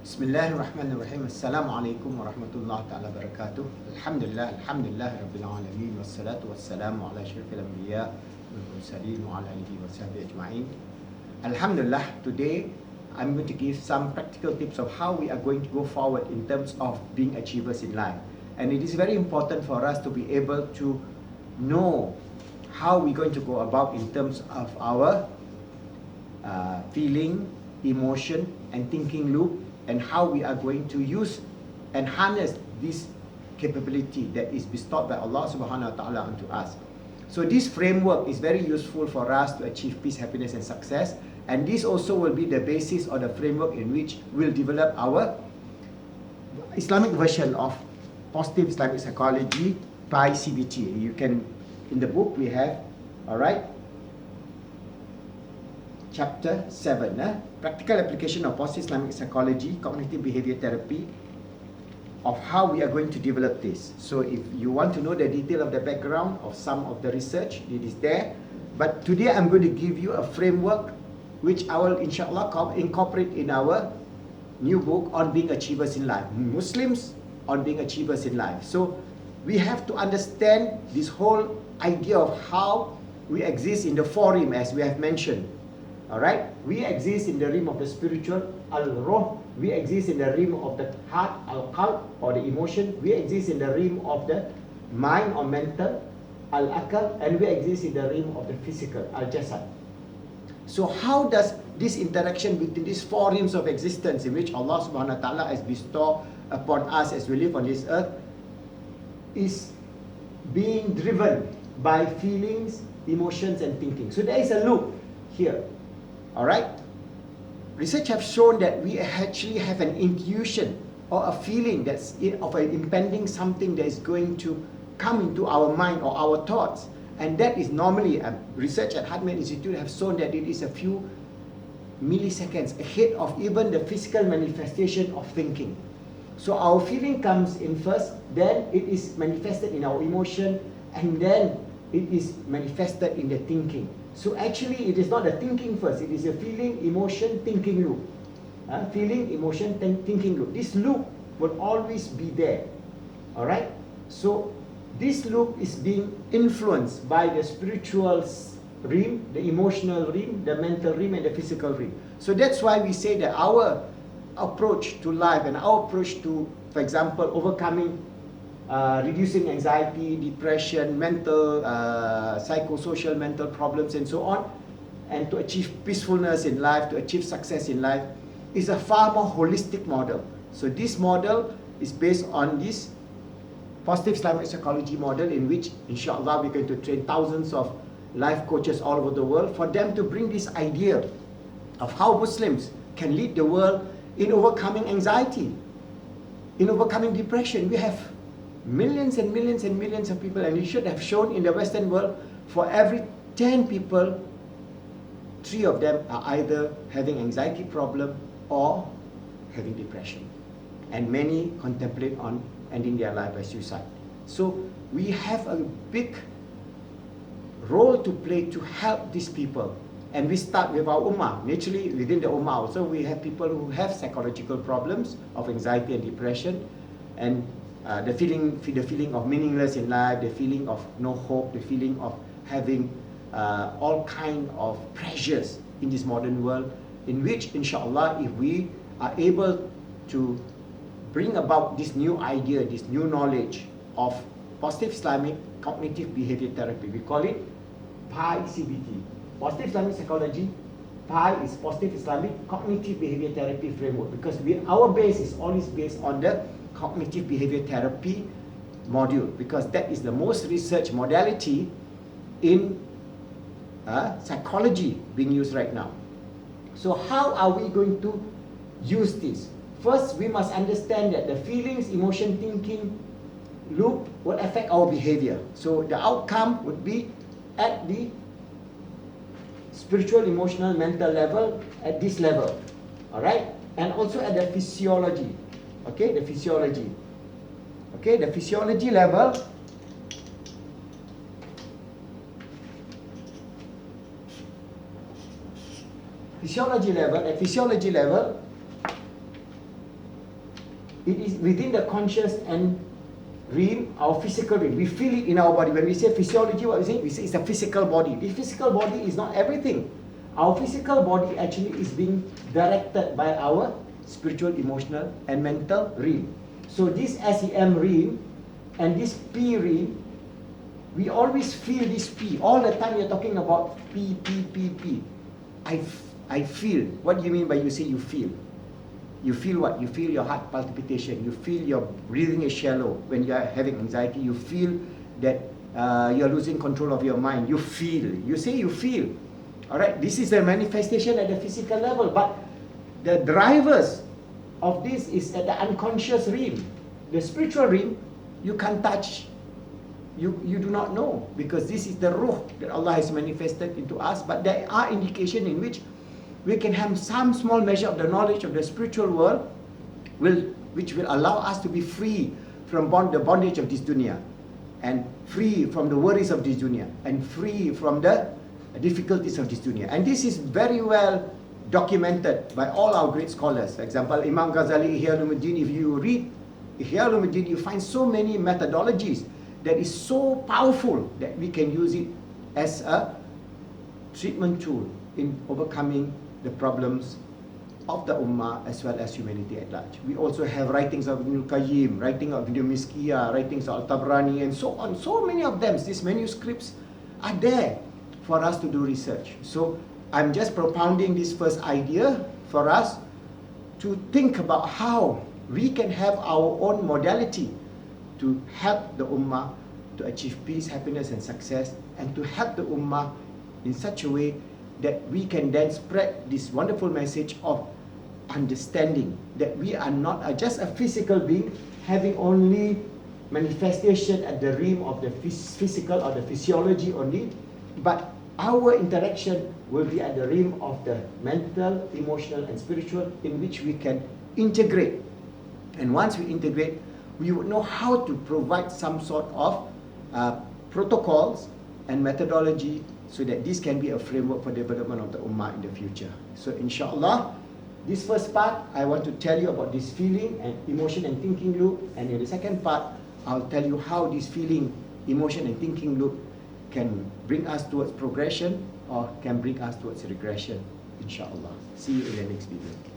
Bismillahirrahmanirrahim. Assalamualaikum warahmatullahi taala wabarakatuh. Alhamdulillah rabbil alamin wassalatu wassalamu ala asyrafil anbiya wal mursalin wa ala alihi washabihi ajma'in. Alhamdulillah, today I'm going to give some practical tips of how we are going to go forward in terms of being achievers in life. And it is very important for us to be able to know how we're going to go about in terms of our feeling, emotion and thinking loop, and how we are going to use and harness this capability that is bestowed by Allah subhanahu wa ta'ala onto us. So this framework is very useful for us to achieve peace, happiness and success, and this also will be the basis or the framework in which we'll develop our Islamic version of positive Islamic psychology by CBT. You can, in the book we have, alright, Chapter 7, Practical Application of Positive Islamic Psychology, Cognitive Behavior Therapy, of how we are going to develop this. So if you want to know the detail of the background of some of the research, it is there. But today I'm going to give you a framework which I will inshallah incorporate in our new book on being achievers in life. Muslims on being achievers in life. So we have to understand this whole idea of how we exist in the four realms, as we have mentioned. Alright, we exist in the realm of the spiritual, al-ruh. We exist in the realm of the heart, al-qalb, or the emotion. We exist in the realm of the mind or mental, al-akal. And we exist in the realm of the physical, al-jasad. So how does this interaction between these four realms of existence, in which Allah subhanahu wa ta'ala has bestowed upon us as we live on this earth, is being driven by feelings, emotions and thinking. So there is a loop here. Alright, research have shown that we actually have an intuition or a feeling that's of an impending something that is going to come into our mind or our thoughts, and that is normally, research at Hartman Institute have shown that it is a few milliseconds ahead of even the physical manifestation of thinking. So our feeling comes in first, then it is manifested in our emotion, and then it is manifested in the thinking. So actually it is not the thinking first, it is a feeling, emotion, thinking loop. Feeling, emotion, thinking loop. This loop will always be there. Alright? So this loop is being influenced by the spiritual realm, the emotional realm, the mental realm and the physical realm. So that's why we say that our approach to life and our approach to, for example, overcoming reducing anxiety, depression, mental, psychosocial mental problems and so on, and to achieve peacefulness in life, to achieve success in life, is a far more holistic model. So this model is based on this positive Islamic psychology model, in which inshallah we're going to train thousands of life coaches all over the world for them to bring this idea of how Muslims can lead the world in overcoming anxiety, in overcoming depression. We have millions and millions and millions of people, and we should have shown in the Western world, for every 10 people, 3 of them are either having anxiety problem or having depression, and many contemplate on ending their life by suicide. So we have a big role to play to help these people, and we start with our ummah. Naturally, within the ummah also we have people who have psychological problems of anxiety and depression, and the feeling of meaningless in life, the feeling of no hope, the feeling of having all kind of pressures in this modern world, in which inshallah if we are able to bring about this new idea, this new knowledge of positive Islamic cognitive behavior therapy, we call it PI CBT, positive Islamic psychology. PI is positive Islamic cognitive behavior therapy framework, because our base is always based on the cognitive behavior therapy module, because that is the most researched modality in psychology being used right now. So how are we going to use this? First, we must understand that the feelings, emotion, thinking loop will affect our behavior. So the outcome would be at the spiritual, emotional, mental level, at this level. Alright? And also at the physiology. Okay, the physiology. Okay, the physiology level. At physiology level, It is within the conscious and realm, our physical realm. We feel it in our body. When we say physiology, what we say? We say it's a physical body. The physical body is not everything. Our physical body actually is being directed by our spiritual, emotional, and mental realm. So this SEM realm and this P realm, we always feel this P. All the time you're talking about P, P, P, P. I feel. What do you mean by you say you feel? You feel what? You feel your heart palpitation. You feel your breathing is shallow. When you are having anxiety, you feel that you're losing control of your mind. You feel. You say you feel. Alright, this is a manifestation at the physical level. But the drivers of this is at the unconscious realm. The spiritual realm, you can't touch. You do not know, because this is the ruh that Allah has manifested into us. But there are indications in which we can have some small measure of the knowledge of the spiritual world, which will allow us to be free from the bondage of this dunya, and free from the worries of this dunya, and free from the difficulties of this dunya. And this is very well documented by all our great scholars. For example, Imam Ghazali, Ihya Ulumuddin, if you read Ihya Ulumuddin, you find so many methodologies that is so powerful that we can use it as a treatment tool in overcoming the problems of the Ummah as well as humanity at large. We also have writings of Ibn al-Qayyim, writing of Ibn Miskiyah, writings of Al-Tabrani, and so on. So many of them, these manuscripts are there for us to do research. So I'm just propounding this first idea for us to think about how we can have our own modality to help the Ummah to achieve peace, happiness, and success, and to help the Ummah in such a way that we can then spread this wonderful message of understanding that we are not just a physical being having only manifestation at the realm of the physical or the physiology only, but our interaction will be at the realm of the mental, emotional, and spiritual, in which we can integrate. And once we integrate, we would know how to provide some sort of protocols and methodology so that this can be a framework for development of the Ummah in the future. So inshallah, this first part, I want to tell you about this feeling and emotion and thinking loop, and in the second part, I'll tell you how this feeling, emotion, and thinking loop can bring us towards progression or can bring us towards regression, inshallah. See you in the next video.